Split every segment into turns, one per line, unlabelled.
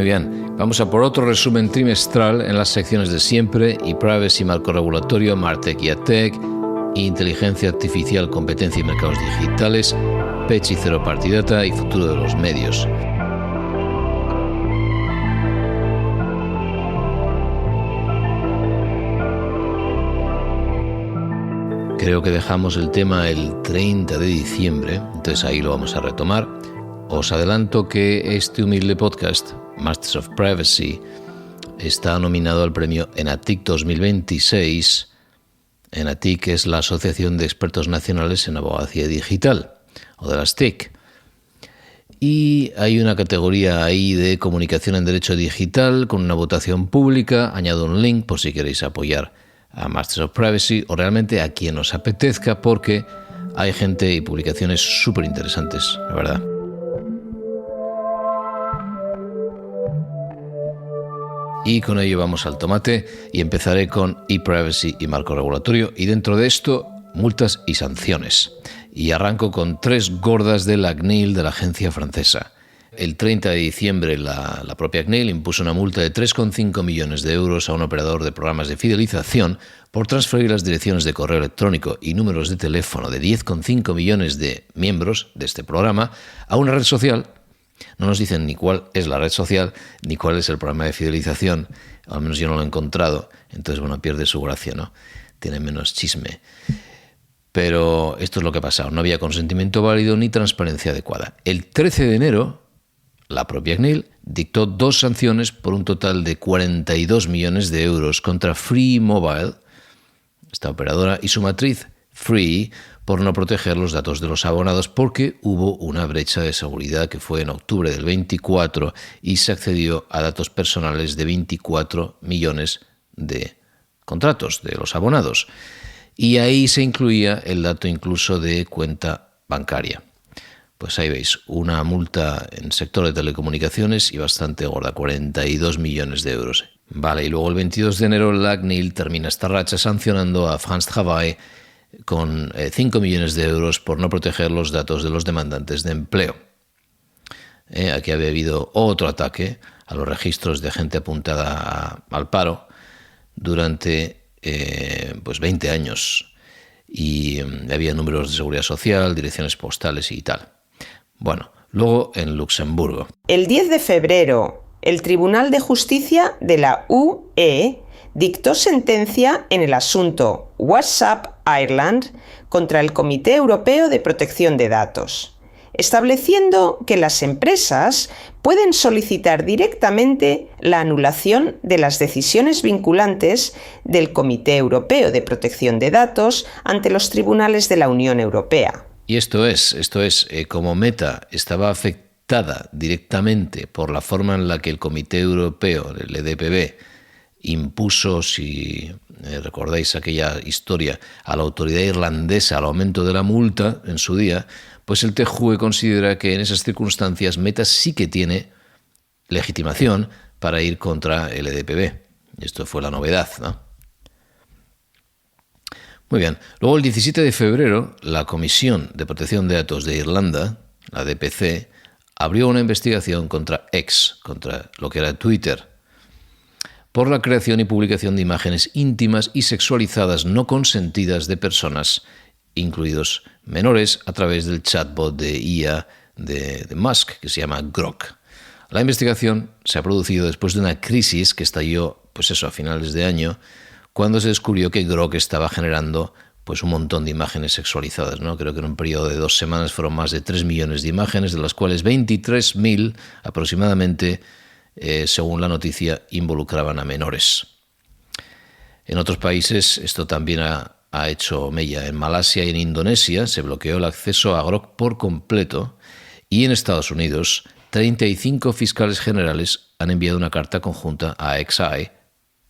Muy bien, vamos a por otro resumen trimestral en las secciones de siempre: ePrivacy, marco regulatorio, Martech y AdTech, inteligencia artificial, competencia y mercados digitales, Pech y Zero Party Data y futuro de los medios. Creo que dejamos el tema el 30 de diciembre, entonces ahí lo vamos a retomar. Os adelanto que este humilde podcast, Masters of Privacy, está nominado al premio ENATIC 2026. ENATIC es la Asociación de Expertos Nacionales en Abogacía Digital, o de las TIC. Y hay una categoría ahí de comunicación en derecho digital con una votación pública. Añado un link por si queréis apoyar a Masters of Privacy o realmente a quien os apetezca, porque hay gente y publicaciones súper interesantes, la verdad. Y con ello vamos al tomate y empezaré con ePrivacy y marco regulatorio, y dentro de esto multas y sanciones. Y arranco con 3 gordas de la CNIL, de la agencia francesa. El 30 de diciembre la propia CNIL impuso una multa de 3,5 millones de euros a un operador de programas de fidelización por transferir las direcciones de correo electrónico y números de teléfono de 10,5 millones de miembros de este programa a una red social. No nos dicen ni cuál es la red social ni cuál es el programa de fidelización, al menos yo no lo he encontrado, entonces bueno, pierde su gracia, ¿no? Tiene menos chisme. Pero esto es lo que ha pasado, no había consentimiento válido ni transparencia adecuada. El 13 de enero, la propia CNIL dictó 2 sanciones por un total de 42 millones de euros contra Free Mobile, esta operadora, y su matriz Free, por no proteger los datos de los abonados, porque hubo una brecha de seguridad que fue en octubre del 24 y se accedió a datos personales de 24 millones de contratos de los abonados. Y ahí se incluía el dato incluso de cuenta bancaria. Pues ahí veis, una multa en sector de telecomunicaciones y bastante gorda, 42 millones de euros. Vale, y luego el 22 de enero la CNIL termina esta racha sancionando a France Travail con 5 millones de euros por no proteger los datos de los demandantes de empleo. Aquí había habido otro ataque a los registros de gente apuntada al paro durante 20 años y había números de seguridad social, direcciones postales y tal. Bueno, luego en Luxemburgo.
El 10 de febrero, el Tribunal de Justicia de la UE dictó sentencia en el asunto WhatsApp Ireland contra el Comité Europeo de Protección de Datos, estableciendo que las empresas pueden solicitar directamente la anulación de las decisiones vinculantes del Comité Europeo de Protección de Datos ante los tribunales de la Unión Europea.
Y esto es, como Meta estaba afectada directamente por la forma en la que el Comité Europeo, el EDPB, impuso, si recordáis aquella historia, a la autoridad irlandesa el aumento de la multa en su día, pues el TJUE considera que en esas circunstancias Meta sí que tiene legitimación para ir contra el EDPB. Esto fue la novedad, ¿no? Muy bien. Luego, el 17 de febrero, la Comisión de Protección de Datos de Irlanda, la DPC, abrió una investigación contra X, contra lo que era Twitter, por la creación y publicación de imágenes íntimas y sexualizadas no consentidas de personas, incluidos menores, a través del chatbot de IA de Musk, que se llama Grok. La investigación se ha producido después de una crisis que estalló, a finales de año, cuando se descubrió que Grok estaba generando un montón de imágenes sexualizadas, ¿no? Creo que en un periodo de 2 semanas fueron más de 3 millones de imágenes, de las cuales 23.000 aproximadamente, según la noticia, involucraban a menores. En otros países esto también ha hecho mella. En Malasia y en Indonesia se bloqueó el acceso a Grok por completo, y en Estados Unidos 35 fiscales generales han enviado una carta conjunta a XAI,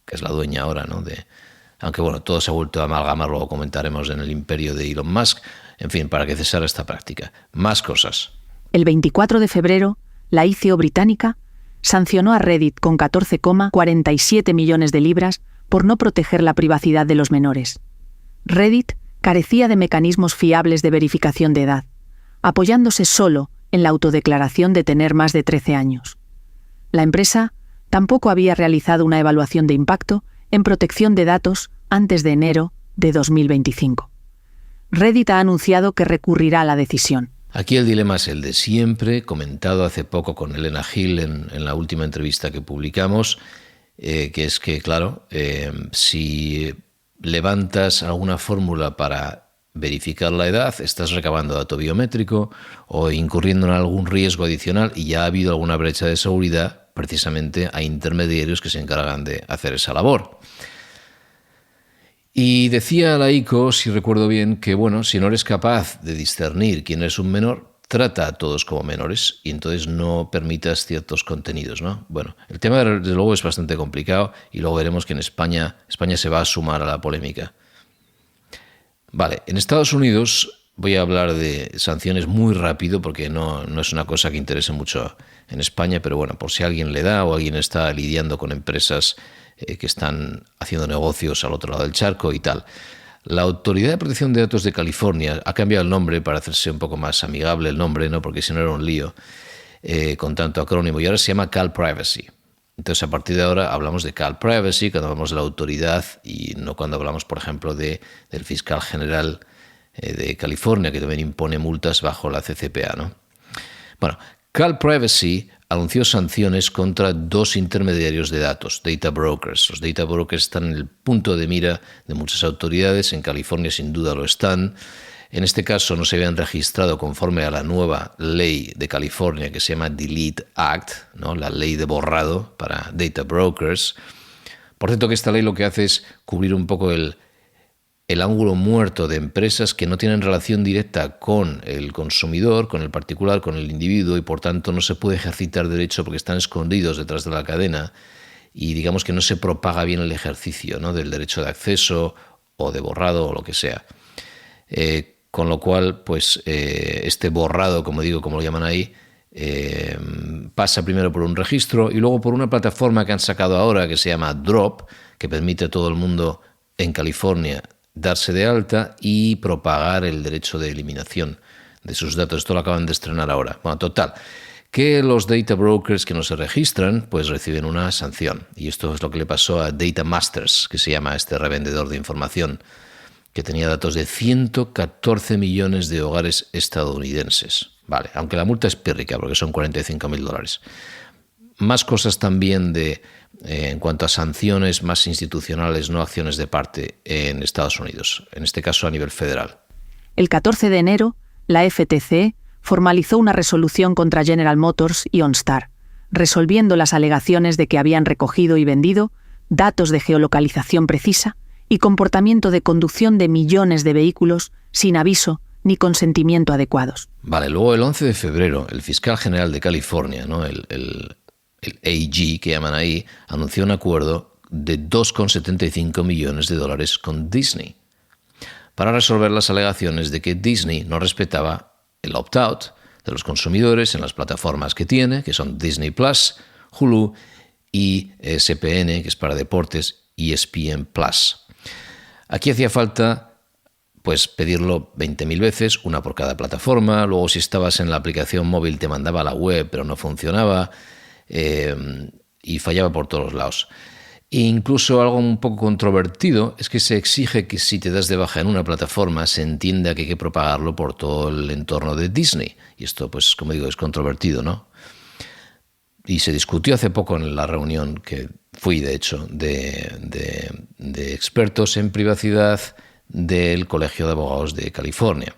que es la dueña ahora, ¿no? Aunque todo se ha vuelto a amalgamar, luego comentaremos, en el imperio de Elon Musk. En fin, para que cesara esta práctica. Más cosas.
El 24 de febrero, la ICO británica sancionó a Reddit con 14,47 millones de libras por no proteger la privacidad de los menores. Reddit carecía de mecanismos fiables de verificación de edad, apoyándose solo en la autodeclaración de tener más de 13 años. La empresa tampoco había realizado una evaluación de impacto en protección de datos antes de enero de 2025. Reddit ha anunciado que recurrirá a la decisión.
Aquí el dilema es el de siempre, comentado hace poco con Elena Hill en la última entrevista que publicamos, que es que, claro, si levantas alguna fórmula para verificar la edad, estás recabando dato biométrico o incurriendo en algún riesgo adicional y ya ha habido alguna brecha de seguridad precisamente a intermediarios que se encargan de hacer esa labor. Y decía la ICO, si recuerdo bien, que bueno, si no eres capaz de discernir quién es un menor, trata a todos como menores y entonces no permitas ciertos contenidos, ¿no? Bueno, el tema desde luego es bastante complicado y luego veremos que en España se va a sumar a la polémica. Vale, en Estados Unidos voy a hablar de sanciones muy rápido porque no es una cosa que interese mucho en España, pero bueno, por si a alguien le da o alguien está lidiando con empresas que están haciendo negocios al otro lado del charco y tal. La Autoridad de Protección de Datos de California ha cambiado el nombre para hacerse un poco más amigable el nombre, ¿no? Porque si no era un lío con tanto acrónimo, y ahora se llama CalPrivacy. Entonces, a partir de ahora hablamos de CalPrivacy cuando hablamos de la autoridad y no cuando hablamos, por ejemplo, del fiscal general de California, que también impone multas bajo la CCPA, ¿no? Bueno, CalPrivacy anunció sanciones contra 2 intermediarios de datos, data brokers. Los data brokers están en el punto de mira de muchas autoridades, en California sin duda lo están. En este caso no se habían registrado conforme a la nueva ley de California que se llama Delete Act, ¿no? La ley de borrado para data brokers. Por cierto que esta ley lo que hace es cubrir un poco el ángulo muerto de empresas que no tienen relación directa con el consumidor, con el particular, con el individuo y por tanto no se puede ejercitar derecho porque están escondidos detrás de la cadena y digamos que no se propaga bien el ejercicio, ¿no? Del derecho de acceso o de borrado o lo que sea. Con lo cual, pues este borrado, como digo, como lo llaman ahí, pasa primero por un registro y luego por una plataforma que han sacado ahora que se llama Drop, que permite a todo el mundo en California darse de alta y propagar el derecho de eliminación de sus datos. Esto lo acaban de estrenar ahora. Bueno, total, que los data brokers que no se registran pues reciben una sanción. Y esto es lo que le pasó a Data Masters, que se llama este revendedor de información, que tenía datos de 114 millones de hogares estadounidenses. Vale, aunque la multa es pírrica porque son $45.000. Más cosas también en cuanto a sanciones más institucionales, no acciones de parte en Estados Unidos, en este caso a nivel federal.
El 14 de enero, la FTC formalizó una resolución contra General Motors y OnStar, resolviendo las alegaciones de que habían recogido y vendido datos de geolocalización precisa y comportamiento de conducción de millones de vehículos sin aviso ni consentimiento adecuados.
Vale, luego el 11 de febrero, el fiscal general de California, ¿no? el AG que llaman ahí, anunció un acuerdo de $2,75 millones con Disney para resolver las alegaciones de que Disney no respetaba el opt-out de los consumidores en las plataformas que tiene, que son Disney Plus, Hulu y ESPN, que es para deportes, ESPN Plus. Aquí hacía falta pues pedirlo 20.000 veces, una por cada plataforma. Luego, si estabas en la aplicación móvil, te mandaba a la web, pero no funcionaba y fallaba por todos lados. E incluso algo un poco controvertido es que se exige que si te das de baja en una plataforma se entienda que hay que propagarlo por todo el entorno de Disney. Y esto, pues, como digo, es controvertido, ¿no? Y se discutió hace poco en la reunión que fui, de hecho, de expertos en privacidad del Colegio de Abogados de California.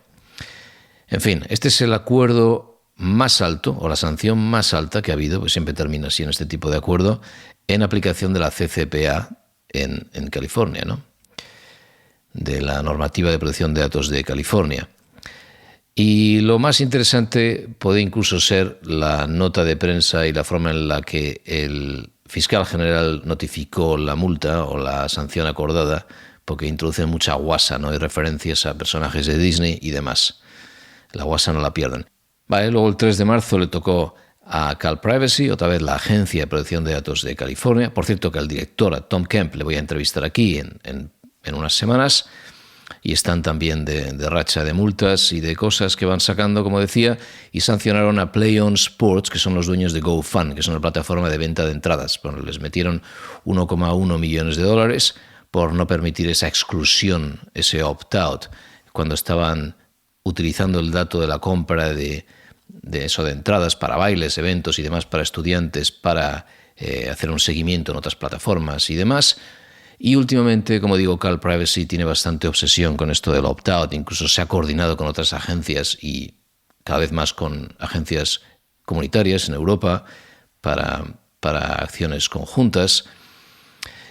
En fin, este es el acuerdo más alto, o la sanción más alta que ha habido, pues siempre termina así en este tipo de acuerdo, en aplicación de la CCPA en California, ¿no? De la normativa de protección de datos de California. Y lo más interesante puede incluso ser la nota de prensa y la forma en la que el fiscal general notificó la multa o la sanción acordada, porque introduce mucha guasa, ¿no? Hay referencias a personajes de Disney y demás. La guasa no la pierden. Vale, luego el 3 de marzo le tocó a CalPrivacy, otra vez la Agencia de Protección de Datos de California. Por cierto que al director, a Tom Kemp, le voy a entrevistar aquí en unas semanas. y están también de racha de multas y de cosas que van sacando, como decía, y sancionaron a PlayOn Sports, que son los dueños de GoFund, que es una plataforma de venta de entradas. Bueno, les metieron 1,1 millones de dólares por no permitir esa exclusión, ese opt-out, cuando estaban utilizando el dato de la compra de entradas para bailes, eventos y demás para estudiantes, para hacer un seguimiento en otras plataformas y demás. Y últimamente, como digo, Cal Privacy tiene bastante obsesión con esto del opt-out, incluso se ha coordinado con otras agencias y cada vez más con agencias comunitarias en Europa para acciones conjuntas.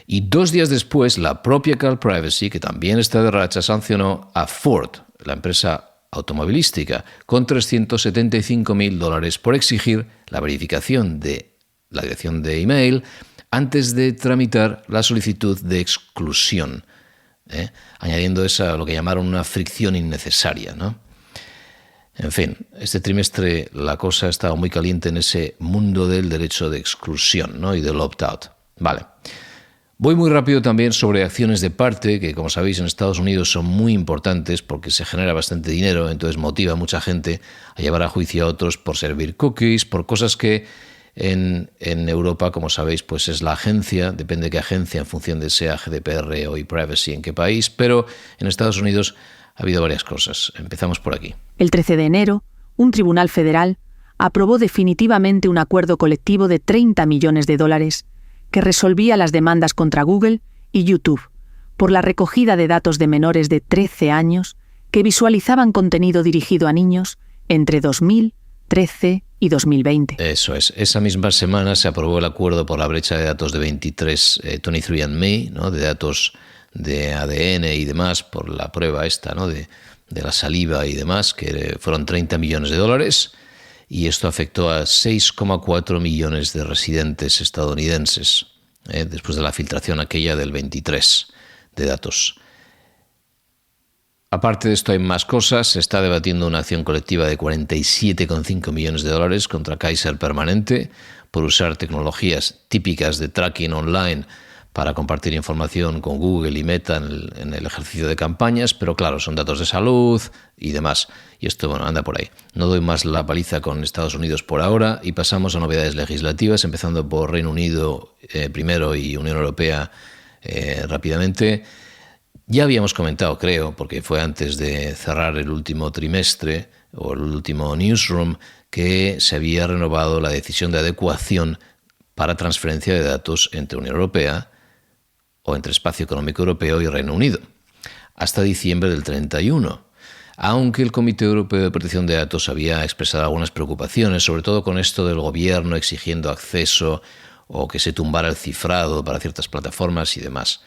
Y 2 días después, la propia Cal Privacy, que también está de racha, sancionó a Ford, la empresa automovilística, con $375,000 por exigir la verificación de la dirección de email antes de tramitar la solicitud de exclusión, añadiendo esa lo que llamaron una fricción innecesaria, ¿no? En fin, este trimestre la cosa ha estado muy caliente en ese mundo del derecho de exclusión, ¿no? Y del opt-out. Vale. Voy muy rápido también sobre acciones de parte, que como sabéis en Estados Unidos son muy importantes porque se genera bastante dinero, entonces motiva a mucha gente a llevar a juicio a otros por servir cookies, por cosas que en Europa, como sabéis, pues es la agencia, depende de qué agencia en función de sea GDPR o ePrivacy en qué país, pero en Estados Unidos ha habido varias cosas. Empezamos por aquí.
El 13 de enero, un tribunal federal aprobó definitivamente un acuerdo colectivo de $30 millones que resolvía las demandas contra Google y YouTube por la recogida de datos de menores de 13 años que visualizaban contenido dirigido a niños entre 2013 y 2020.
Eso es. Esa misma semana se aprobó el acuerdo por la brecha de datos de 23andMe, ¿no? De datos de ADN y demás, por la prueba esta, ¿no? de la saliva y demás, que fueron $30 millones, y esto afectó a 6,4 millones de residentes estadounidenses, después de la filtración aquella del 23 de datos. Aparte de esto hay más cosas. Se está debatiendo una acción colectiva de $47,5 millones contra Kaiser Permanente por usar tecnologías típicas de tracking online para compartir información con Google y Meta en el ejercicio de campañas, pero claro, son datos de salud y demás. Y esto, bueno, anda por ahí. No doy más la paliza con Estados Unidos por ahora y pasamos a novedades legislativas, empezando por Reino Unido primero y Unión Europea rápidamente. Ya habíamos comentado, creo, porque fue antes de cerrar el último trimestre o el último newsroom, que se había renovado la decisión de adecuación para transferencia de datos entre Unión Europea o entre Espacio Económico Europeo y Reino Unido, hasta diciembre del 31, aunque el Comité Europeo de Protección de Datos había expresado algunas preocupaciones, sobre todo con esto del gobierno exigiendo acceso o que se tumbara el cifrado para ciertas plataformas y demás.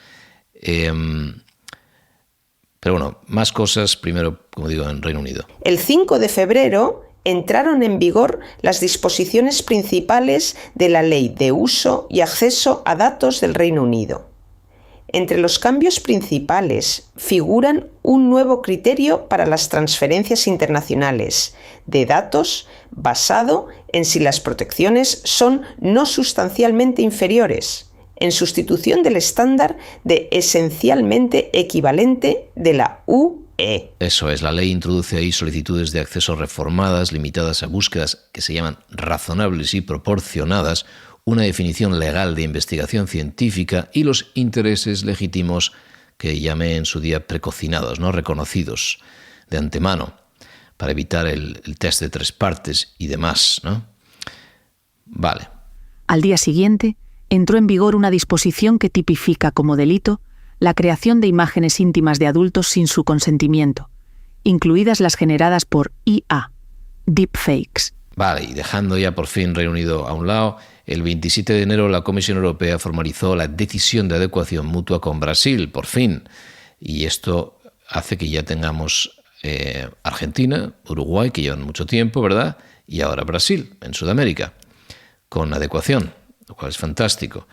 Pero bueno, más cosas, primero, como digo, en Reino Unido.
El 5 de febrero entraron en vigor las disposiciones principales de la Ley de Uso y Acceso a Datos del Reino Unido. Entre los cambios principales figuran un nuevo criterio para las transferencias internacionales de datos basado en si las protecciones son no sustancialmente inferiores, en sustitución del estándar de esencialmente equivalente de la UE.
Eso es, la ley introduce ahí solicitudes de acceso reformadas, limitadas a búsquedas que se llaman razonables y proporcionadas, una definición legal de investigación científica y los intereses legítimos que llamé en su día precocinados, no reconocidos de antemano, para evitar el test de 3 partes y demás, ¿no? Vale.
Al día siguiente, entró en vigor una disposición que tipifica como delito la creación de imágenes íntimas de adultos sin su consentimiento, incluidas las generadas por IA, deepfakes.
Vale, y dejando ya por fin Reino Unido a un lado, el 27 de enero la Comisión Europea formalizó la decisión de adecuación mutua con Brasil, por fin. Y esto hace que ya tengamos Argentina, Uruguay, que llevan mucho tiempo, ¿verdad? Y ahora Brasil, en Sudamérica, con adecuación, lo cual es fantástico.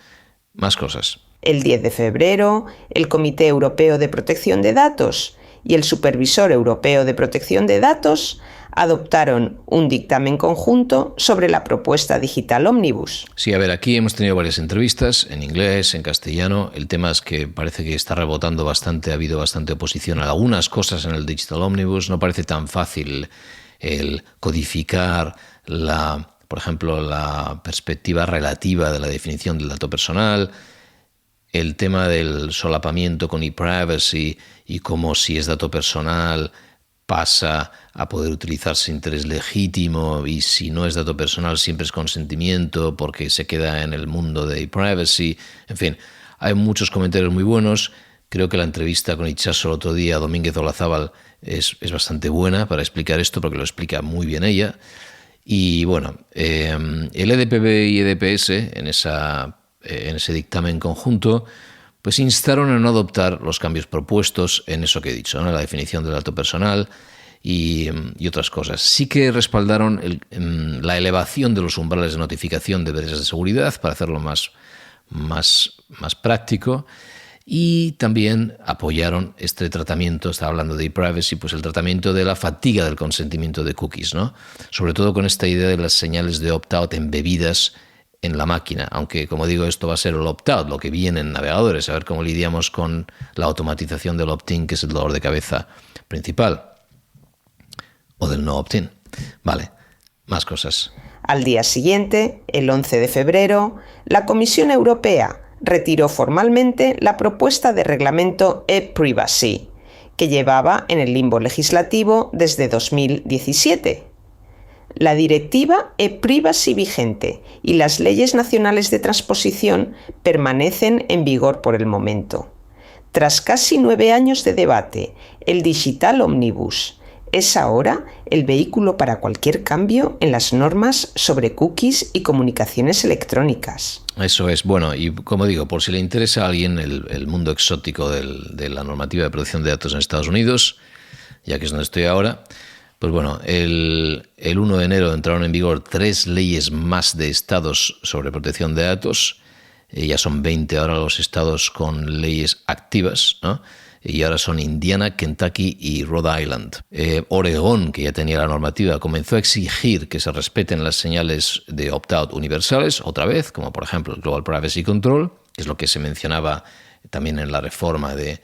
Más cosas.
El 10 de febrero, el Comité Europeo de Protección de Datos y el Supervisor Europeo de Protección de Datos adoptaron un dictamen conjunto sobre la propuesta digital Omnibus.
Sí, a ver, aquí hemos tenido varias entrevistas en inglés, en castellano. El tema es que parece que está rebotando bastante, ha habido bastante oposición a algunas cosas en el Digital Omnibus. No parece tan fácil el codificar por ejemplo, la perspectiva relativa de la definición del dato personal, el tema del solapamiento con ePrivacy y cómo si es dato personal pasa a poder utilizarse sin interés legítimo y si no es dato personal siempre es consentimiento porque se queda en el mundo de ePrivacy. En fin, hay muchos comentarios muy buenos. Creo que la entrevista con Itxaso el otro día, Domínguez Olazábal, es bastante buena para explicar esto porque lo explica muy bien ella. Y bueno, el EDPB y EDPS en ese dictamen conjunto pues instaron a no adoptar los cambios propuestos en eso que he dicho, ¿no? La definición del dato personal y otras cosas. Sí que respaldaron la elevación de los umbrales de notificación de brechas de seguridad para hacerlo más práctico y también apoyaron este tratamiento, estaba hablando de ePrivacy, pues el tratamiento de la fatiga del consentimiento de cookies, ¿no? Sobre todo con esta idea de las señales de opt-out embebidas en la máquina, aunque como digo esto va a ser el opt-out, lo que viene en navegadores, a ver cómo lidiamos con la automatización del opt-in, que es el dolor de cabeza principal, o del no opt-in. Vale, más cosas.
Al día siguiente, el 11 de febrero, la Comisión Europea retiró formalmente la propuesta de reglamento ePrivacy, que llevaba en el limbo legislativo desde 2017. La directiva ePrivacy vigente y las leyes nacionales de transposición permanecen en vigor por el momento. Tras casi 9 años de debate, el Digital Omnibus es ahora el vehículo para cualquier cambio en las normas sobre cookies y comunicaciones electrónicas.
Eso es. Bueno, y como digo, por si le interesa a alguien el mundo exótico de la normativa de protección de datos en Estados Unidos, ya que es donde estoy ahora, pues bueno, el 1 de enero entraron en vigor 3 leyes más de estados sobre protección de datos. Ya son 20 ahora los estados con leyes activas, ¿no? Y ahora son Indiana, Kentucky y Rhode Island. Oregón, que ya tenía la normativa, comenzó a exigir que se respeten las señales de opt-out universales, otra vez, como por ejemplo el Global Privacy Control, que es lo que se mencionaba también en la reforma del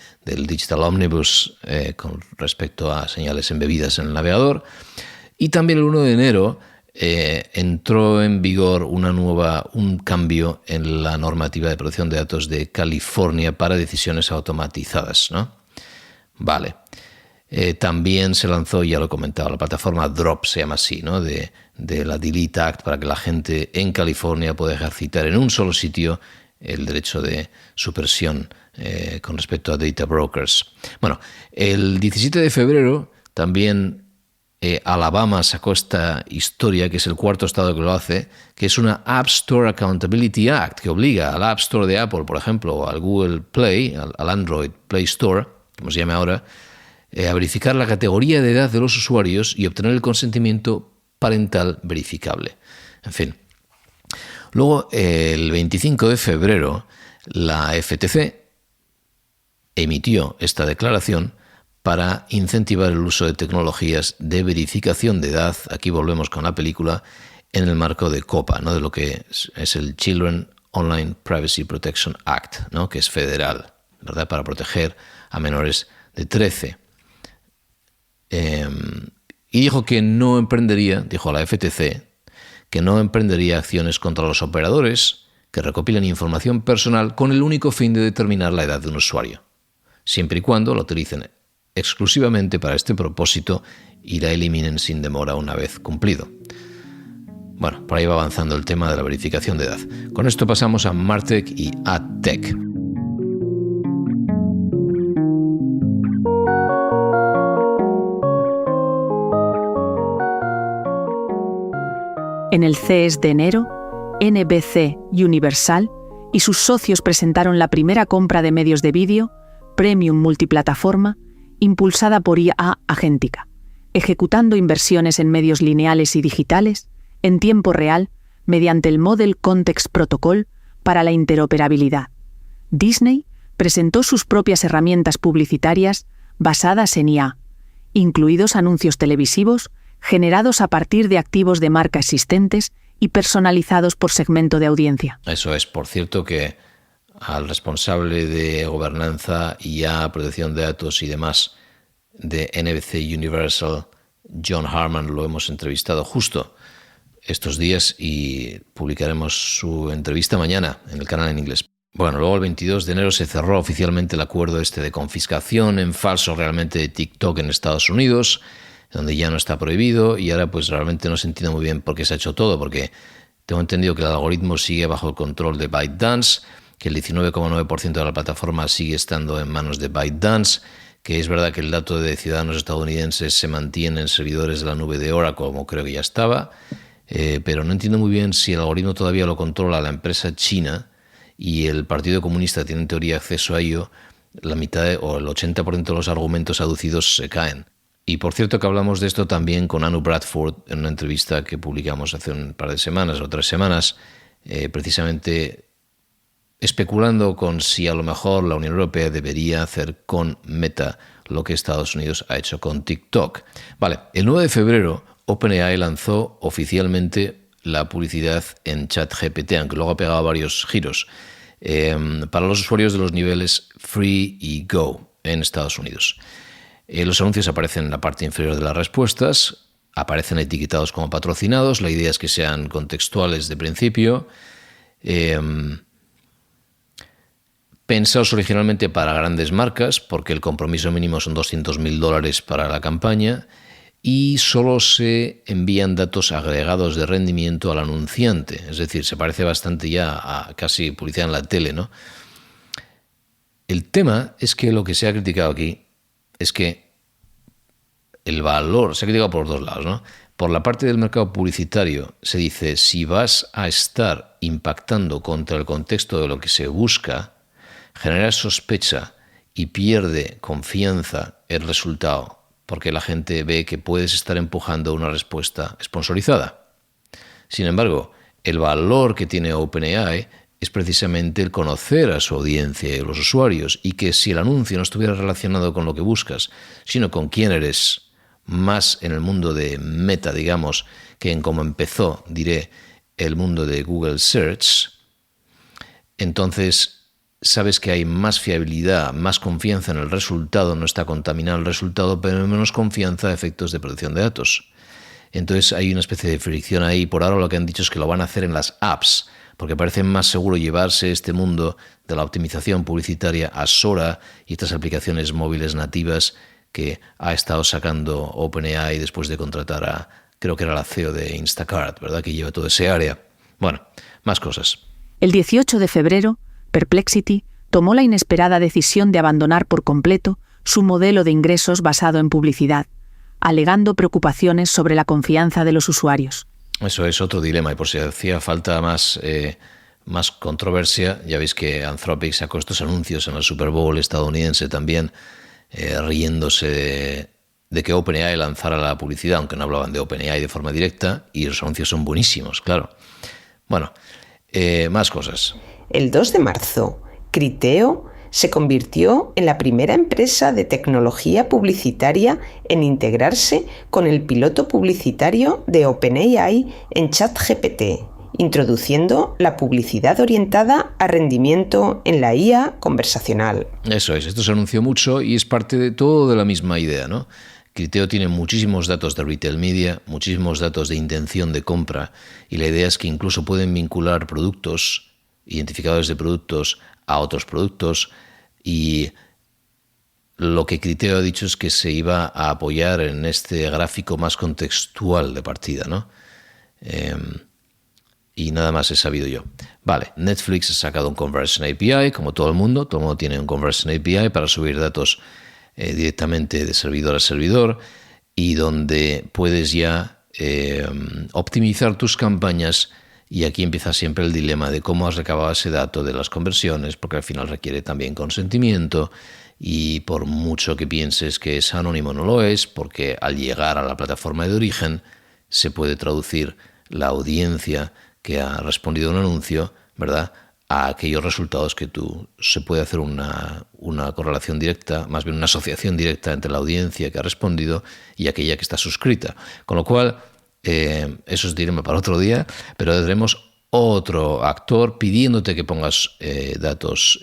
Digital Omnibus con respecto a señales embebidas en el navegador. Y también el 1 de enero entró en vigor un cambio en la normativa de protección de datos de California para decisiones automatizadas, ¿no? Vale. También se lanzó, ya lo he comentado, la plataforma Drop, se llama así, ¿no? De la Delete Act, para que la gente en California pueda ejercitar en un solo sitio el derecho de supresión con respecto a data brokers. Bueno, el 17 de febrero también Alabama sacó esta historia, que es el 4º estado que lo hace, que es una App Store Accountability Act, que obliga al App Store de Apple, por ejemplo, o al Google Play, al Android Play Store, como se llama ahora, a verificar la categoría de edad de los usuarios y obtener el consentimiento parental verificable. En fin. Luego, el 25 de febrero, la FTC emitió esta declaración para incentivar el uso de tecnologías de verificación de edad, aquí volvemos con la película, en el marco de COPA, ¿no? De lo que es el Children Online Privacy Protection Act, ¿no? Que es federal, ¿verdad? Para proteger a menores de 13. Y dijo que no emprendería, dijo a la FTC, que no emprendería acciones contra los operadores que recopilan información personal con el único fin de determinar la edad de un usuario, siempre y cuando lo utilicen exclusivamente para este propósito y la eliminen sin demora una vez cumplido. Bueno, por ahí va avanzando el tema de la verificación de edad. Con esto pasamos a Martech y AdTech.
En el CES de enero, NBC Universal y sus socios presentaron la primera compra de medios de vídeo, premium multiplataforma, impulsada por IA Agéntica, ejecutando inversiones en medios lineales y digitales en tiempo real mediante el Model Context Protocol para la interoperabilidad. Disney presentó sus propias herramientas publicitarias basadas en IA, incluidos anuncios televisivos generados a partir de activos de marca existentes y personalizados por segmento de audiencia.
Eso es, por cierto, que al responsable de gobernanza, IA, protección de datos y demás de NBC Universal, John Harman, lo hemos entrevistado justo estos días y publicaremos su entrevista mañana en el canal en inglés. Bueno, luego el 22 de enero se cerró oficialmente el acuerdo de confiscación en falso realmente de TikTok en Estados Unidos, donde ya no está prohibido, y ahora pues realmente no se entiende muy bien por qué se ha hecho todo, porque tengo entendido que el algoritmo sigue bajo el control de ByteDance, que el 19,9% de la plataforma sigue estando en manos de ByteDance, que es verdad que el dato de ciudadanos estadounidenses se mantiene en servidores de la nube de Oracle, como creo que ya estaba, pero no entiendo muy bien si el algoritmo todavía lo controla la empresa china y el Partido Comunista tiene en teoría acceso a ello. La mitad o el 80% de los argumentos aducidos se caen. Y por cierto que hablamos de esto también con Anu Bradford en una entrevista que publicamos hace un par de semanas o 3 semanas, precisamente especulando con si a lo mejor la Unión Europea debería hacer con Meta lo que Estados Unidos ha hecho con TikTok. Vale, el 9 de febrero OpenAI lanzó oficialmente la publicidad en ChatGPT, aunque luego ha pegado varios giros, para los usuarios de los niveles Free y Go en Estados Unidos. Los anuncios aparecen en la parte inferior de las respuestas, aparecen etiquetados como patrocinados, la idea es que sean contextuales de principio, pensados originalmente para grandes marcas, porque el compromiso mínimo son $200.000 para la campaña, y solo se envían datos agregados de rendimiento al anunciante. Es decir, se parece bastante ya a casi publicidad en la tele, ¿no? El tema es que lo que se ha criticado aquí es que el valor, se ha criticado por 2 lados, ¿no? Por la parte del mercado publicitario se dice, si vas a estar impactando contra el contexto de lo que se busca, genera sospecha y pierde confianza el resultado, porque la gente ve que puedes estar empujando una respuesta sponsorizada. Sin embargo, el valor que tiene OpenAI es precisamente el conocer a su audiencia y a los usuarios, y que si el anuncio no estuviera relacionado con lo que buscas, sino con quién eres, más en el mundo de Meta, digamos, que en cómo empezó, diré, el mundo de Google Search, entonces sabes que hay más fiabilidad, más confianza en el resultado, no está contaminado el resultado, pero menos confianza a efectos de protección de datos. Entonces hay una especie de fricción ahí. Por ahora lo que han dicho es que lo van a hacer en las apps, porque parece más seguro llevarse este mundo de la optimización publicitaria a Sora y estas aplicaciones móviles nativas que ha estado sacando OpenAI después de contratar a, creo que era la CEO de Instacart, ¿verdad?, que lleva todo ese área. Bueno, más cosas.
El 18 de febrero, Perplexity tomó la inesperada decisión de abandonar por completo su modelo de ingresos basado en publicidad, alegando preocupaciones sobre la confianza de los usuarios.
Eso es otro dilema, y por si hacía falta más controversia, ya veis que Anthropic sacó estos anuncios en el Super Bowl estadounidense también, riéndose de que OpenAI lanzara la publicidad, aunque no hablaban de OpenAI de forma directa, y los anuncios son buenísimos, claro. Bueno, más cosas.
El 2 de marzo, Criteo se convirtió en la primera empresa de tecnología publicitaria en integrarse con el piloto publicitario de OpenAI en ChatGPT, introduciendo la publicidad orientada a rendimiento en la IA conversacional.
Eso es, esto se anunció mucho y es parte de todo de la misma idea, ¿no? Criteo tiene muchísimos datos de retail media, muchísimos datos de intención de compra, y la idea es que incluso pueden vincular productos, identificadores de productos, a otros productos, y lo que Criteo ha dicho es que se iba a apoyar en este gráfico más contextual de partida, ¿no? Y nada más he sabido yo. Vale, Netflix ha sacado un Conversion API, como todo el mundo tiene un Conversion API para subir datos directamente de servidor a servidor, y donde puedes ya optimizar tus campañas. Y aquí empieza siempre el dilema de cómo has recabado ese dato de las conversiones, porque al final requiere también consentimiento, y por mucho que pienses que es anónimo, no lo es, porque al llegar a la plataforma de origen se puede traducir la audiencia que ha respondido a un anuncio, ¿verdad?, a aquellos resultados que se puede hacer una correlación directa, más bien una asociación directa entre la audiencia que ha respondido y aquella que está suscrita. Con lo cual, eso es dilema para otro día, pero tendremos otro actor pidiéndote que pongas datos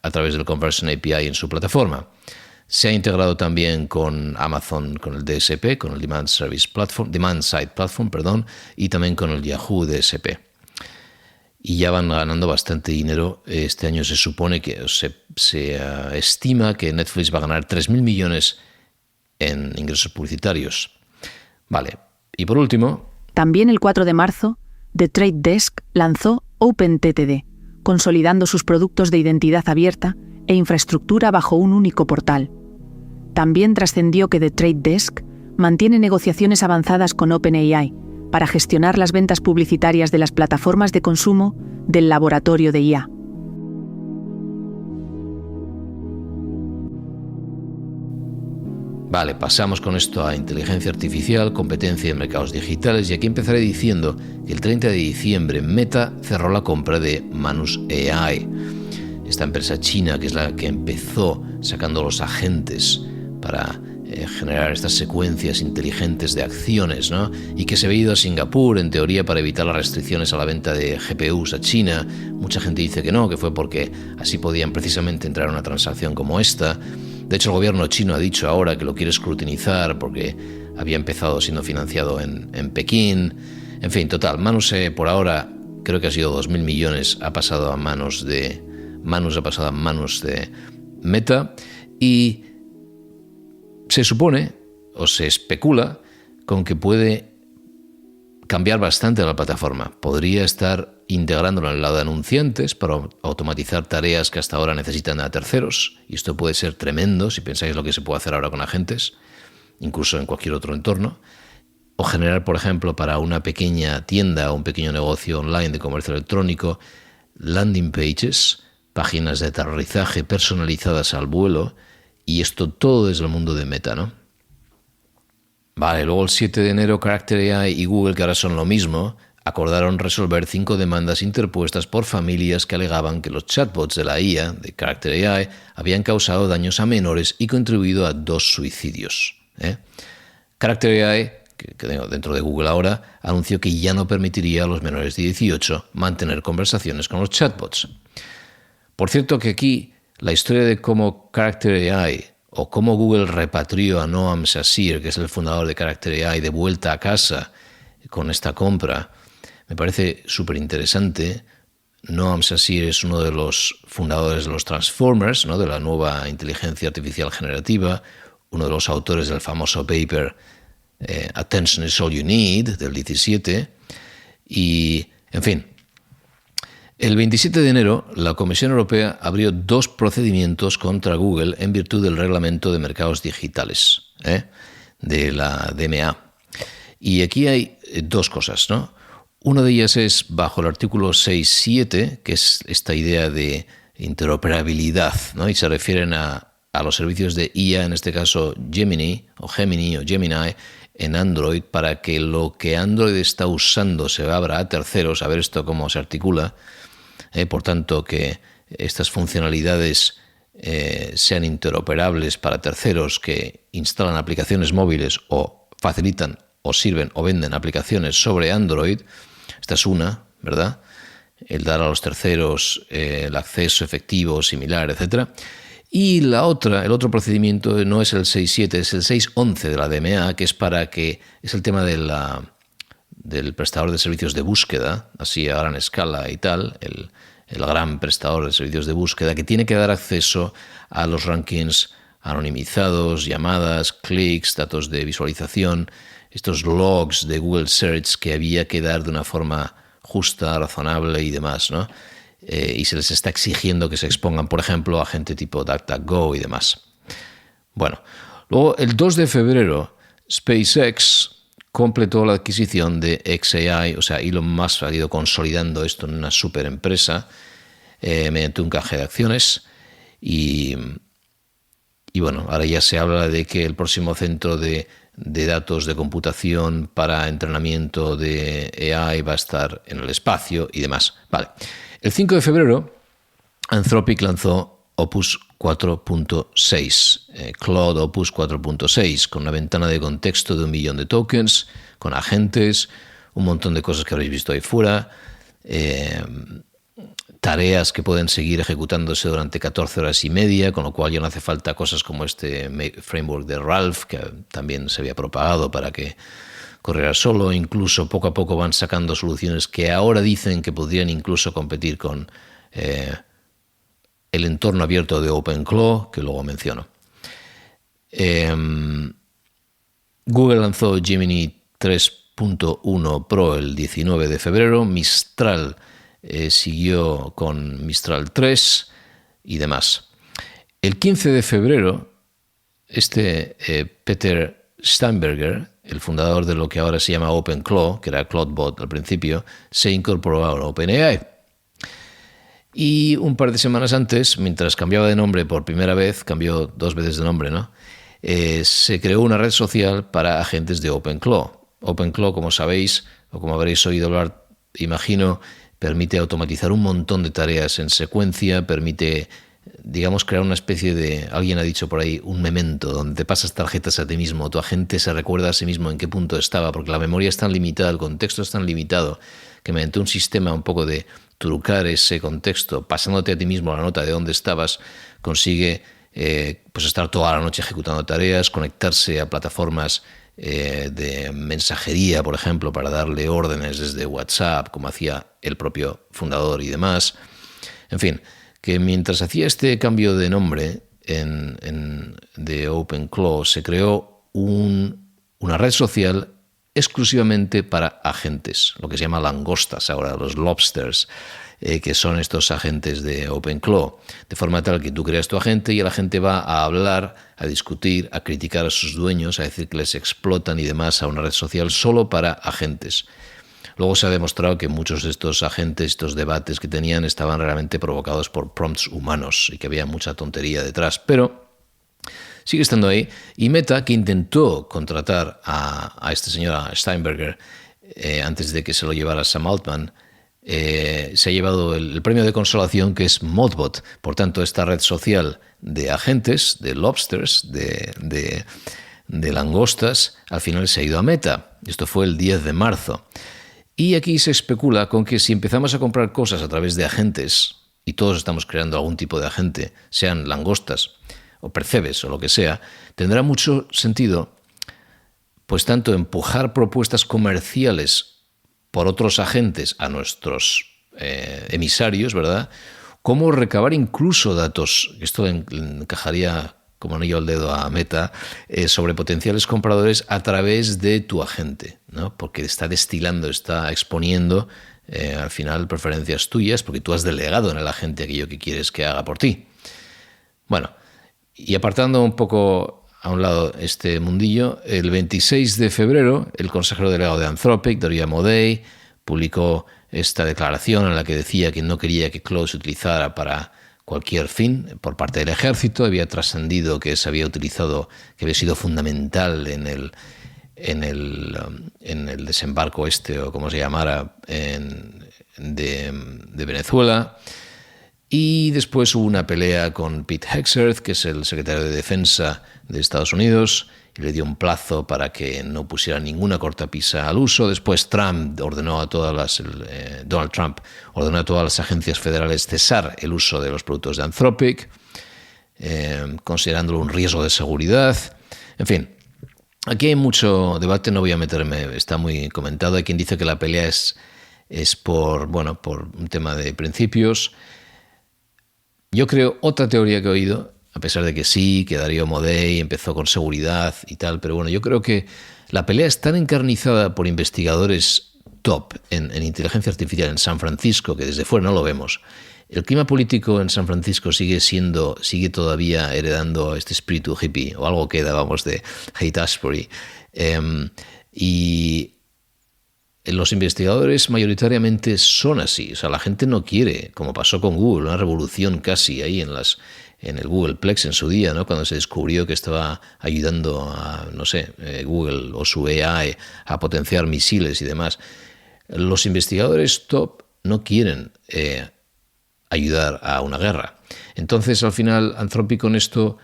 a través del Conversion API en su plataforma. Se ha integrado también con Amazon, con el DSP, con el Demand Side Platform, y también con el Yahoo DSP. Y ya van ganando bastante dinero. Este año se supone que se estima que Netflix va a ganar 3.000 millones en ingresos publicitarios. Vale. Y por último...
También el 4 de marzo, The Trade Desk lanzó OpenTTD, consolidando sus productos de identidad abierta e infraestructura bajo un único portal. También trascendió que The Trade Desk mantiene negociaciones avanzadas con OpenAI para gestionar las ventas publicitarias de las plataformas de consumo del laboratorio de IA.
Vale, pasamos con esto a inteligencia artificial, competencia en mercados digitales, y aquí empezaré diciendo que el 30 de diciembre Meta cerró la compra de Manus AI, esta empresa china que es la que empezó sacando los agentes para generar estas secuencias inteligentes de acciones, ¿no? Y que se había ido a Singapur, en teoría, para evitar las restricciones a la venta de GPUs a China. Mucha gente dice que no, que fue porque así podían precisamente entrar en una transacción como esta. De hecho, el gobierno chino ha dicho ahora que lo quiere escrutinizar porque había empezado siendo financiado en Pekín. En fin, total, Manus por ahora creo que ha sido 2.000 millones, ha pasado a manos de Meta, y se supone o se especula con que puede cambiar bastante la plataforma. Podría estar integrándola en el lado de anunciantes para automatizar tareas que hasta ahora necesitan a terceros, y esto puede ser tremendo si pensáis lo que se puede hacer ahora con agentes, incluso en cualquier otro entorno, o generar, por ejemplo, para una pequeña tienda o un pequeño negocio online de comercio electrónico, landing pages, páginas de aterrizaje personalizadas al vuelo, y esto todo desde el mundo de Meta, ¿no? Vale, luego el 7 de enero Character AI y Google, que ahora son lo mismo, acordaron resolver 5 demandas interpuestas por familias que alegaban que los chatbots de la IA, de Character AI, habían causado daños a menores y contribuido a 2 suicidios. Character AI, que dentro de Google ahora, anunció que ya no permitiría a los menores de 18 mantener conversaciones con los chatbots. Por cierto que aquí la historia de cómo Character AI o cómo Google repatrió a Noam Shassir, que es el fundador de Character AI, de vuelta a casa con esta compra, me parece súper interesante. Noam Shassir es uno de los fundadores de los Transformers, ¿no?, de la nueva inteligencia artificial generativa, uno de los autores del famoso paper Attention is all you need, del 17, y, en fin. El 27 de enero, la Comisión Europea abrió 2 procedimientos contra Google en virtud del Reglamento de Mercados Digitales, de la DMA. Y aquí hay 2 cosas, ¿no? Una de ellas es bajo el artículo 6.7, que es esta idea de interoperabilidad, ¿no? Y se refieren a los servicios de IA, en este caso Gemini o Gemini en Android, para que lo que Android está usando se abra a terceros, a ver esto cómo se articula. Por tanto, que estas funcionalidades sean interoperables para terceros que instalan aplicaciones móviles o facilitan o sirven o venden aplicaciones sobre Android. Esta es una, ¿verdad? El dar a los terceros el acceso efectivo, similar, etc. Y la otra, el otro procedimiento no es el 6.7, es el 6.11 de la DMA, que es el tema del prestador de servicios de búsqueda, así a gran escala y tal, el gran prestador de servicios de búsqueda, que tiene que dar acceso a los rankings anonimizados, llamadas, clics, datos de visualización, estos logs de Google Search que había que dar de una forma justa, razonable y demás, ¿no? Y se les está exigiendo que se expongan, por ejemplo, a gente tipo DuckDuckGo y demás. Bueno, luego el 2 de febrero, SpaceX completó la adquisición de xAI, o sea, Elon Musk ha ido consolidando esto en una super empresa mediante un canje de acciones y bueno, ahora ya se habla de que el próximo centro de de datos de computación para entrenamiento de AI va a estar en el espacio y demás. Vale. El 5 de febrero, Anthropic lanzó Opus 4.6, Claude Opus 4.6, con una ventana de contexto de 1 millón de tokens, con agentes, un montón de cosas que habréis visto ahí fuera, tareas que pueden seguir ejecutándose durante 14 horas y media, con lo cual ya no hace falta cosas como este framework de Ralph, que también se había propagado para que corriera solo. Incluso poco a poco van sacando soluciones que ahora dicen que podrían incluso competir con el entorno abierto de OpenClaw, que luego menciono. Google lanzó Gemini 3.1 Pro el 19 de febrero, Mistral siguió con Mistral 3 y demás. El 15 de febrero, Peter Steinberger, el fundador de lo que ahora se llama OpenClaw, que era CloudBot al principio, se incorporó a OpenAI. Y un par de semanas antes, mientras cambiaba de nombre por primera vez, cambió 2 veces de nombre, ¿no? Se creó una red social para agentes de OpenClaw. OpenClaw, como sabéis, o como habréis oído hablar, imagino, permite automatizar un montón de tareas en secuencia, permite, digamos, crear una especie de, alguien ha dicho por ahí, un memento, donde te pasas tarjetas a ti mismo, tu agente se recuerda a sí mismo en qué punto estaba, porque la memoria es tan limitada, el contexto es tan limitado, que mediante un sistema un poco de trucar ese contexto, pasándote a ti mismo la nota de dónde estabas, consigue pues estar toda la noche ejecutando tareas, conectarse a plataformas de mensajería, por ejemplo, para darle órdenes desde WhatsApp, como hacía el propio fundador y demás. En fin, que mientras hacía este cambio de nombre de OpenClaw, se creó una red social exclusivamente para agentes, lo que se llama langostas ahora, los lobsters, que son estos agentes de OpenClaw, de forma tal que tú creas tu agente y el agente va a hablar, a discutir, a criticar a sus dueños, a decir que les explotan y demás a una red social solo para agentes. Luego se ha demostrado que muchos de estos agentes, estos debates que tenían, estaban realmente provocados por prompts humanos y que había mucha tontería detrás, pero sigue estando ahí. Y Meta, que intentó contratar a este señor, a Steinberger, antes de que se lo llevara Sam Altman, se ha llevado el premio de consolación, que es Modbot. Por tanto, esta red social de agentes, de lobsters, de langostas, al final se ha ido a Meta. Esto fue el 10 de marzo. Y aquí se especula con que si empezamos a comprar cosas a través de agentes, y todos estamos creando algún tipo de agente, sean langostas o percebes o lo que sea, tendrá mucho sentido, pues tanto empujar propuestas comerciales por otros agentes a nuestros emisarios, ¿verdad?, como recabar incluso datos, esto encajaría como anillo al dedo a Meta, sobre potenciales compradores a través de tu agente, ¿no? Porque está destilando, está exponiendo al final preferencias tuyas, porque tú has delegado en el agente aquello que quieres que haga por ti. Bueno, y apartando un poco a un lado este mundillo, el 26 de febrero el consejero delegado de Anthropic, Dario Amodei, publicó esta declaración en la que decía que no quería que Claude se utilizara para cualquier fin por parte del ejército. Había trascendido que se había utilizado, que había sido fundamental en el desembarco o como se llamara, de Venezuela. Y después hubo una pelea con Pete Hegseth, que es el secretario de Defensa de Estados Unidos, y le dio un plazo para que no pusiera ninguna cortapisa al uso. Después Donald Trump ordenó a todas las agencias federales cesar el uso de los productos de Anthropic, considerándolo un riesgo de seguridad. En fin, aquí hay mucho debate, no voy a meterme, está muy comentado. Hay quien dice que la pelea es por un tema de principios. Yo creo, otra teoría que he oído, a pesar de que sí, que Dario Amodei empezó con seguridad y tal, pero bueno, yo creo que la pelea es tan encarnizada por investigadores top en inteligencia artificial en San Francisco, que desde fuera no lo vemos. El clima político en San Francisco sigue todavía heredando este espíritu hippie, o algo queda, de Haight-Ashbury. Y los investigadores mayoritariamente son así. O sea, la gente no quiere, como pasó con Google, una revolución casi ahí en en el Googleplex en su día, ¿no? Cuando se descubrió que estaba ayudando a, Google o su AI a potenciar misiles y demás. Los investigadores top no quieren ayudar a una guerra. Entonces, al final, Anthropic con esto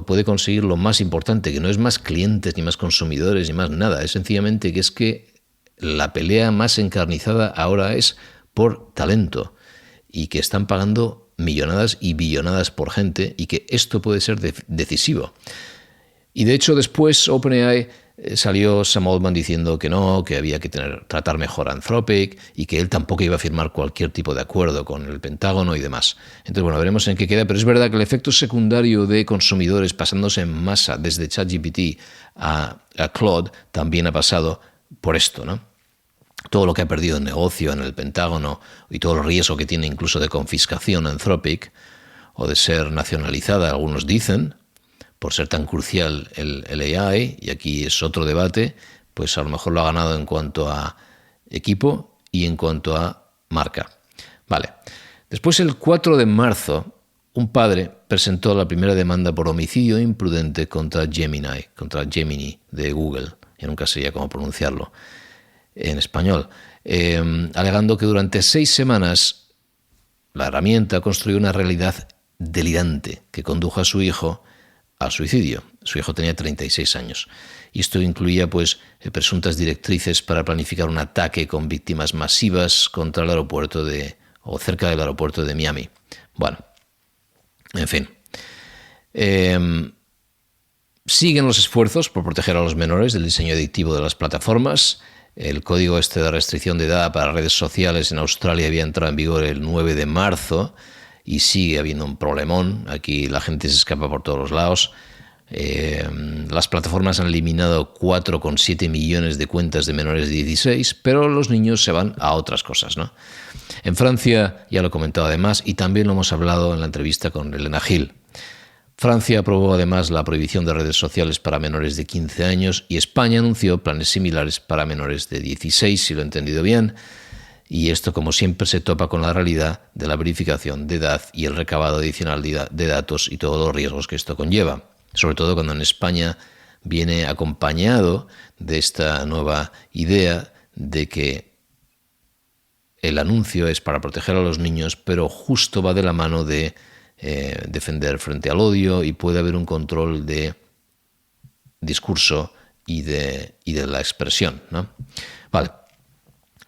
puede conseguir lo más importante, que no es más clientes, ni más consumidores, ni más nada. Es sencillamente que la pelea más encarnizada ahora es por talento y que están pagando millonadas y billonadas por gente y que esto puede ser decisivo. Y de hecho después OpenAI salió Sam Altman diciendo que no, que había que tratar mejor a Anthropic y que él tampoco iba a firmar cualquier tipo de acuerdo con el Pentágono y demás. Entonces, bueno, veremos en qué queda, pero es verdad que el efecto secundario de consumidores pasándose en masa desde ChatGPT a Claude también ha pasado por esto, ¿no? Todo lo que ha perdido en negocio en el Pentágono y todo el riesgo que tiene incluso de confiscación Anthropic o de ser nacionalizada, algunos dicen, por ser tan crucial el AI, y aquí es otro debate, pues a lo mejor lo ha ganado en cuanto a equipo y en cuanto a marca. Vale. Después, el 4 de marzo, un padre presentó la primera demanda por homicidio imprudente contra Gemini de Google. Yo nunca sabía cómo pronunciarlo en español, alegando que durante 6 semanas la herramienta construyó una realidad delirante que condujo a su hijo al suicidio. Su hijo tenía 36 años. Y esto incluía presuntas directrices para planificar un ataque con víctimas masivas contra el aeropuerto o cerca del aeropuerto de Miami. Bueno, en fin. Siguen los esfuerzos por proteger a los menores del diseño adictivo de las plataformas. El código de restricción de edad para redes sociales en Australia había entrado en vigor el 9 de marzo y sigue habiendo un problemón. Aquí la gente se escapa por todos los lados. Las plataformas han eliminado 4,7 millones de cuentas de menores de 16, pero los niños se van a otras cosas, ¿no? En Francia, ya lo he comentado además, y también lo hemos hablado en la entrevista con Elena Gil. Francia aprobó además la prohibición de redes sociales para menores de 15 años y España anunció planes similares para menores de 16, si lo he entendido bien. Y esto, como siempre, se topa con la realidad de la verificación de edad y el recabado adicional de datos y todos los riesgos que esto conlleva. Sobre todo cuando en España viene acompañado de esta nueva idea de que el anuncio es para proteger a los niños, pero justo va de la mano de defender frente al odio y puede haber un control de discurso y de la expresión, ¿no? Vale,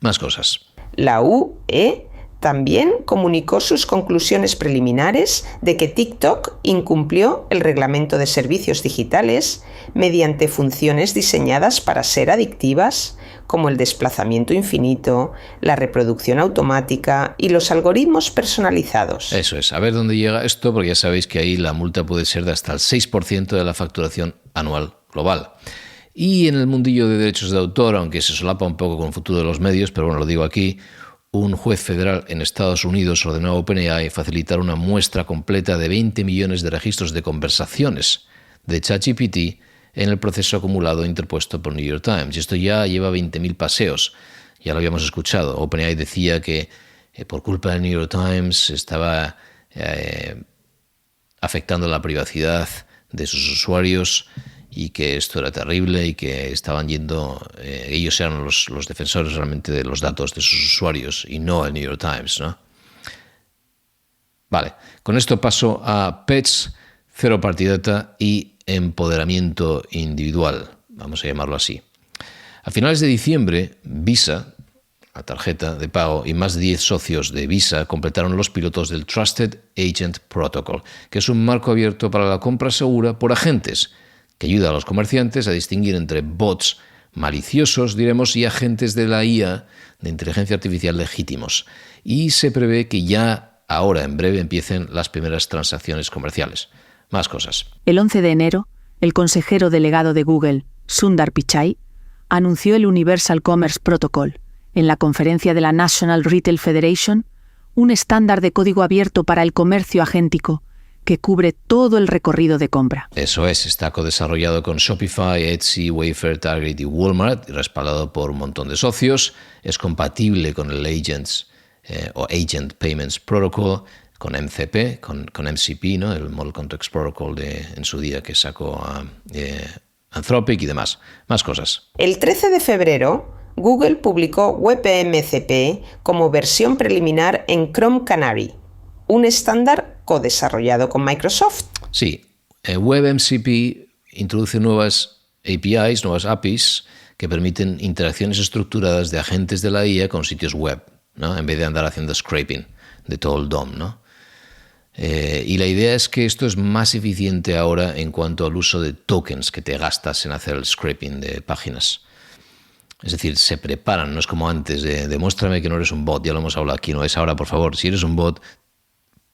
más cosas.
La UE también comunicó sus conclusiones preliminares de que TikTok incumplió el reglamento de servicios digitales mediante funciones diseñadas para ser adictivas, como el desplazamiento infinito, la reproducción automática y los algoritmos personalizados.
Eso es, a ver dónde llega esto, porque ya sabéis que ahí la multa puede ser de hasta el 6% de la facturación anual global. Y en el mundillo de derechos de autor, aunque se solapa un poco con el futuro de los medios, pero bueno, lo digo aquí, un juez federal en Estados Unidos ordenó a OpenAI facilitar una muestra completa de 20 millones de registros de conversaciones de ChatGPT en el proceso acumulado interpuesto por New York Times. Y esto ya lleva 20.000 paseos. Ya lo habíamos escuchado. OpenAI decía que por culpa del New York Times estaba afectando la privacidad de sus usuarios y que esto era terrible y que estaban yendo, ellos eran los defensores realmente de los datos de sus usuarios y no el New York Times, ¿no? Vale, con esto paso a Pets, Zero Party Data y empoderamiento individual, vamos a llamarlo así. A finales de diciembre, Visa, la tarjeta de pago, y más de 10 socios de Visa completaron los pilotos del Trusted Agent Protocol, que es un marco abierto para la compra segura por agentes, que ayuda a los comerciantes a distinguir entre bots maliciosos, diremos, y agentes de la IA, de inteligencia artificial legítimos. Y se prevé que ya ahora, en breve, empiecen las primeras transacciones comerciales. Más cosas.
El 11 de enero, el consejero delegado de Google, Sundar Pichai, anunció el Universal Commerce Protocol en la conferencia de la National Retail Federation, un estándar de código abierto para el comercio agéntico que cubre todo el recorrido de compra.
Eso es, está codesarrollado con Shopify, Etsy, Wayfair, Target y Walmart, y respaldado por un montón de socios. Es compatible con el Agent Payments Protocol, con MCP, con MCP, ¿no? El Model Context Protocol en su día que sacó Anthropic y demás. Más cosas.
El 13 de febrero, Google publicó WebMCP como versión preliminar en Chrome Canary, un estándar codesarrollado con Microsoft.
Sí, WebMCP introduce nuevas APIs, nuevas APIs, que permiten interacciones estructuradas de agentes de la IA con sitios web, ¿no? En vez de andar haciendo scraping de todo el DOM, ¿no? Y la idea es que esto es más eficiente ahora en cuanto al uso de tokens que te gastas en hacer el scraping de páginas. Es decir, se preparan, no es como antes de demuéstrame que no eres un bot, ya lo hemos hablado aquí, no es ahora, por favor, si eres un bot,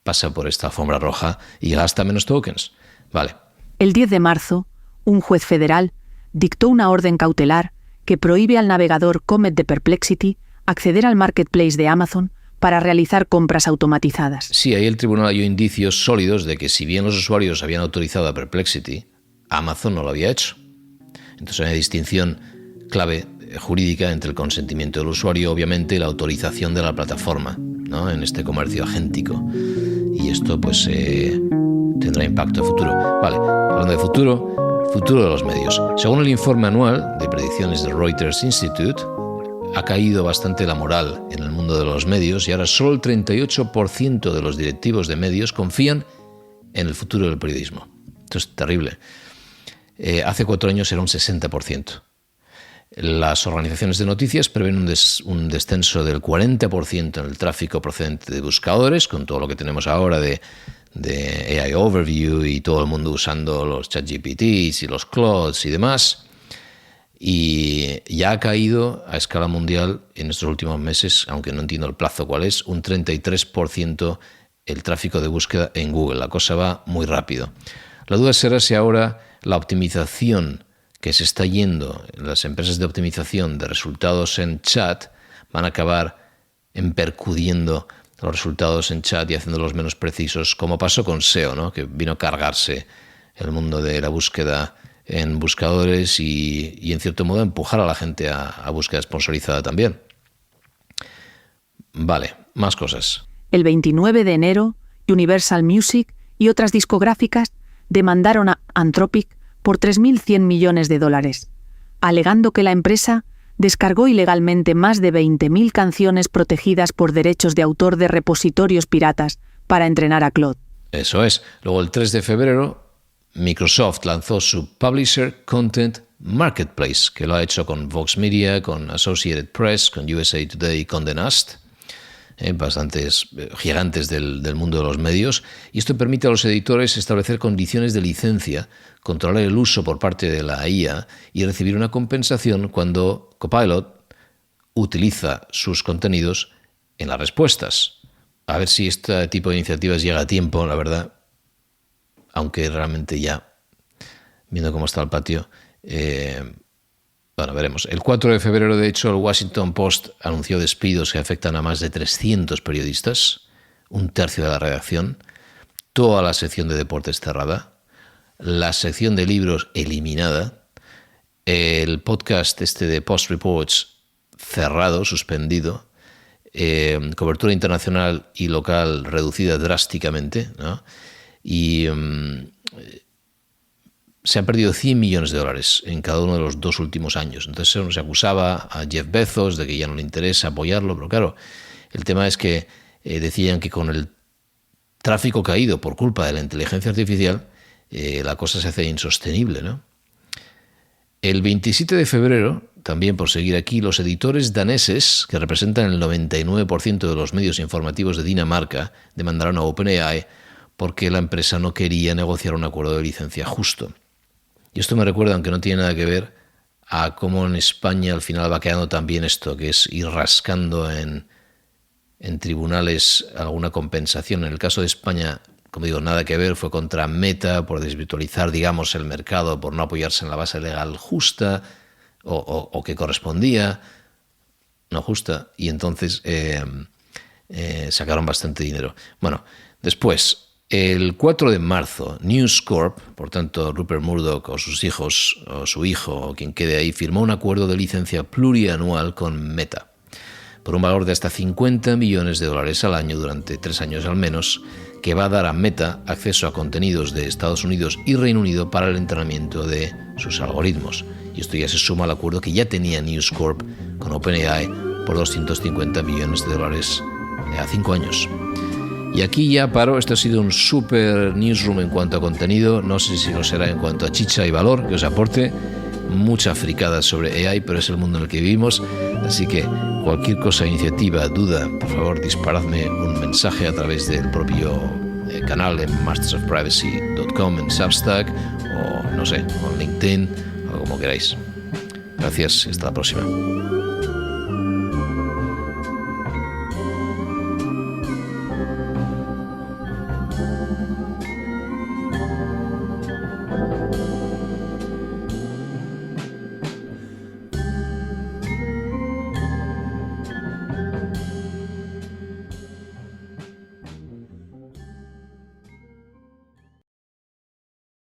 pasa por esta alfombra roja y gasta menos tokens. Vale.
El 10 de marzo, un juez federal dictó una orden cautelar que prohíbe al navegador Comet de Perplexity acceder al marketplace de Amazon para realizar compras automatizadas.
Sí, ahí el tribunal halló indicios sólidos de que si bien los usuarios habían autorizado a Perplexity, Amazon no lo había hecho. Entonces hay una distinción clave jurídica entre el consentimiento del usuario, obviamente, y la autorización de la plataforma, ¿no? En este comercio agéntico. Y esto pues tendrá impacto en futuro. Vale, hablando de futuro de los medios. Según el informe anual de predicciones del Reuters Institute, ha caído bastante la moral en el mundo de los medios y ahora solo el 38% de los directivos de medios confían en el futuro del periodismo. Esto es terrible. Hace 4 años era un 60%. Las organizaciones de noticias prevén un descenso del 40% en el tráfico procedente de buscadores, con todo lo que tenemos ahora de AI Overview y todo el mundo usando los ChatGPTs y los Claudes y demás. Y ya ha caído a escala mundial en estos últimos meses, aunque no entiendo el plazo cuál es, un 33% el tráfico de búsqueda en Google. La cosa va muy rápido. La duda será si ahora la optimización que se está yendo, las empresas de optimización de resultados en chat, van a acabar percudiendo los resultados en chat y haciéndolos menos precisos, como pasó con SEO, ¿no? Que vino a cargarse el mundo de la búsqueda en buscadores y en cierto modo empujar a la gente a búsqueda sponsorizada también. Vale, más cosas.
El 29 de enero, Universal Music y otras discográficas demandaron a Anthropic por $3.100 millones, alegando que la empresa descargó ilegalmente más de 20.000 canciones protegidas por derechos de autor de repositorios piratas para entrenar a Claude.
Eso es. Luego, el 3 de febrero, Microsoft lanzó su Publisher Content Marketplace, que lo ha hecho con Vox Media, con Associated Press, con USA Today y Condé Nast, bastantes gigantes del mundo de los medios. Y esto permite a los editores establecer condiciones de licencia, controlar el uso por parte de la IA y recibir una compensación cuando Copilot utiliza sus contenidos en las respuestas. A ver si este tipo de iniciativas llega a tiempo, la verdad. Aunque realmente ya, viendo cómo está el patio, bueno, veremos. El 4 de febrero, de hecho, el Washington Post anunció despidos que afectan a más de 300 periodistas, un tercio de la redacción, toda la sección de deportes cerrada, la sección de libros eliminada, el podcast de Post Reports cerrado, suspendido, cobertura internacional y local reducida drásticamente, ¿no? Y se han perdido $100 millones en cada uno de los 2 últimos años. Entonces se acusaba a Jeff Bezos de que ya no le interesa apoyarlo, pero claro, el tema es que decían que con el tráfico caído por culpa de la inteligencia artificial, la cosa se hace insostenible, ¿no? El 27 de febrero, también por seguir aquí, los editores daneses, que representan el 99% de los medios informativos de Dinamarca, demandaron a OpenAI porque la empresa no quería negociar un acuerdo de licencia justo. Y esto me recuerda, aunque no tiene nada que ver, a cómo en España al final va quedando también esto, que es ir rascando en tribunales alguna compensación. En el caso de España, como digo, nada que ver, fue contra Meta por desvirtualizar, digamos, el mercado, por no apoyarse en la base legal justa o que correspondía, no justa, y entonces sacaron bastante dinero. Bueno, después, el 4 de marzo, News Corp, por tanto Rupert Murdoch o sus hijos, o su hijo, o quien quede ahí, firmó un acuerdo de licencia plurianual con Meta por un valor de hasta $50 millones al año durante 3 años al menos, que va a dar a Meta acceso a contenidos de Estados Unidos y Reino Unido para el entrenamiento de sus algoritmos. Y esto ya se suma al acuerdo que ya tenía News Corp con OpenAI por $250 millones a 5 años. Y aquí ya paro. Esto ha sido un super newsroom en cuanto a contenido. No sé si lo será en cuanto a chicha y valor que os aporte. Mucha fricada sobre AI, pero es el mundo en el que vivimos. Así que cualquier cosa, iniciativa, duda, por favor disparadme un mensaje a través del propio canal en mastersofprivacy.com, en Substack, o no sé, o en LinkedIn, o como queráis. Gracias y hasta la próxima.